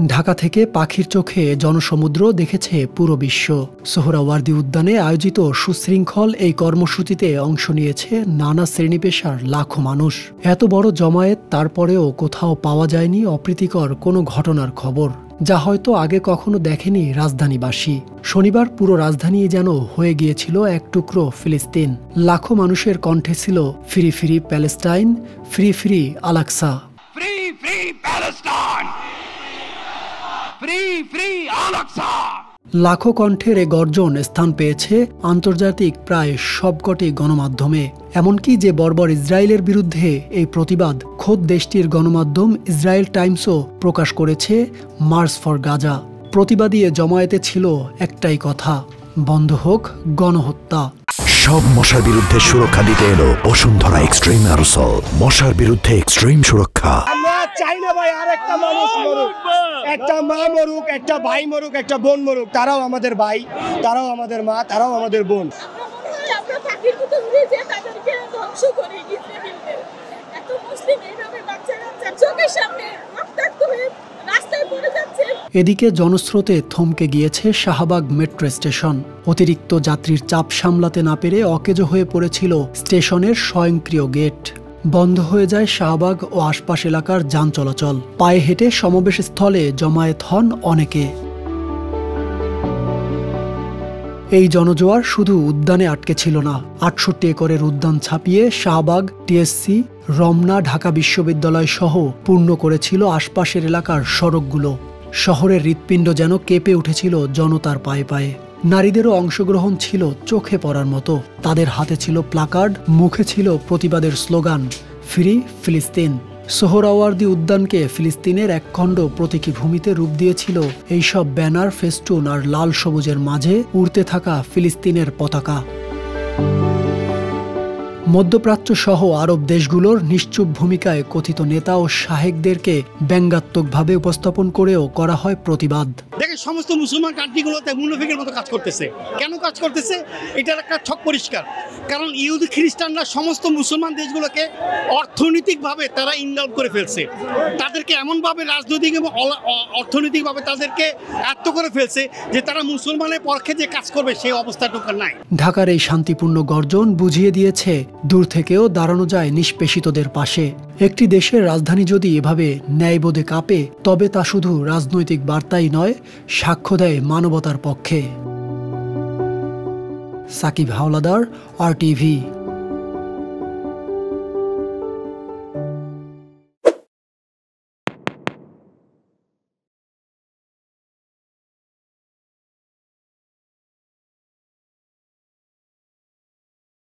ঢাকা থেকে পাখির চোখে জনসমুদ্র দেখেছে পুরো বিশ্ব। সোহরাওয়ার্দী উদ্যানে আয়োজিত সুশৃঙ্খল এই কর্মসূচিতে অংশ নিয়েছে নানা শ্রেণী পেশার লাখো মানুষ। এত বড় জমায়েত, তারপরেও কোথাও পাওয়া যায়নি অপ্রীতিকর কোনো ঘটনার খবর, যা হয়তো আগে কখনো দেখেনি রাজধানীবাসী। শনিবার পুরো রাজধানী যেন হয়ে গিয়েছিল এক টুকরো ফিলিস্তিন। লাখো মানুষের কণ্ঠে ছিল free free Palestine, free free Al Aqsa. Free free Palestine, free free Al Aqsa. লাখো কণ্ঠের এ গর্জন স্থান পেয়েছে আন্তর্জাতিক প্রায় সবকটি গণমাধ্যমে। এমনকি যে বর্বর ইসরায়েলের বিরুদ্ধে এই প্রতিবাদ, খোদ দেশটির গণমাধ্যম ইসরায়েল টাইমসও প্রকাশ করেছে মার্চ ফর গাজা। প্রতিবাদী এ জমায়েতে ছিল একটাই কথা, বন্ধ হোক গণহত্যা। সব মশার বিরুদ্ধে সুরক্ষা দিতে এলো বসুন্ধরা এক্সট্রিম অ্যারোসল। মশার বিরুদ্ধে এক্সট্রিম সুরক্ষা। আমরা চাই না ভাই আর একটা মানুষ মরুক, একটা মা মরুক, একটা ভাই মরুক, একটা বোন মরুক। তারাও আমাদের ভাই, তারাও আমাদের মা, তারাও আমাদের বোন। আমরা পাখির মতো উড়ে যে তাদেরকে ধ্বংস করে ইসরায়েলের এত মুসলিম এইভাবে বাচ্চারা চোখের সামনে রক্তাক্ত হয়ে রাস্তায় পড়ে যাচ্ছে। এদিকে জনস্রোতে থমকে গিয়েছে শাহবাগ মেট্রো স্টেশন। অতিরিক্ত যাত্রীর চাপ সামলাতে না পেরে অকেজো হয়ে পড়েছিল স্টেশনের স্বয়ংক্রিয় গেট। বন্ধ হয়ে যায় শাহবাগ ও আশপাশ এলাকার যান চলাচল। পায়ে হেঁটে সমাবেশ স্থলে জমায়েত হন অনেকে। এই জনজোয়ার শুধু উদ্যানে আটকে ছিল না, ৬৮ একরের উদ্যান ছাপিয়ে শাহবাগ, টিএসসি, রমনা, ঢাকা বিশ্ববিদ্যালয় সহ পূর্ণ করেছিল আশপাশের এলাকার সড়কগুলো। শহরের হৃৎপিণ্ড যেন কেঁপে উঠেছিল জনতার পায়ে পায়ে। নারীদেরও অংশগ্রহণ ছিল চোখে পড়ার মতো। তাদের হাতে ছিল প্লাকার্ড, মুখে ছিল প্রতিবাদের স্লোগান, ফ্রি ফিলিস্তিন। সোহরাওয়ার্দী উদ্যানকে ফিলিস্তিনের একখণ্ড প্রতীকী ভূমিতে রূপ দিয়েছিল এইসব ব্যানার, ফেস্টুন আর লাল সবুজের মাঝে উড়তে থাকা ফিলিস্তিনের পতাকা। মধ্যপ্রাচ্য সহ আরব দেশগুলোর নিশ্চুপ ভূমিকায় কথিত নেতা ও শাহেকদেরকে ব্যঙ্গাত্মকভাবে উপস্থাপন করেও করা হয় প্রতিবাদ। দেখেন, সমস্ত মুসলমান কান্ট্রিগুলোতে মুনাফিকের মতো কাজ করতেছে। কেন কাজ করতেছে? এটার একটা ছক পরিষ্কার। কারণ ইহুদি খ্রিস্টানরা সমস্ত মুসলমান দেশগুলোকে অর্থনৈতিকভাবে তারা ইনভলভ করে ফেলছে। তাদেরকে এমনভাবে রাজনৈতিক এবং অর্থনৈতিকভাবে তাদেরকে আয়ত্ত করে ফেলছে যে তারা মুসলমানের পক্ষে যে কাজ করবে সেই অবস্থাটুকু নাই। ঢাকার এই শান্তিপূর্ণ গর্জন বুঝিয়ে দিয়েছে দূর থেকেও দাঁড়ানো যায় নিষ্পেষিতদের পাশে। একটি দেশের রাজধানী যদি এভাবে ন্যায়বোধে কাঁপে, তবে তা শুধু রাজনৈতিক বার্তাই নয়, সাক্ষ্য দেয় মানবতার পক্ষে। সাকিব হাওলাদার, RTV।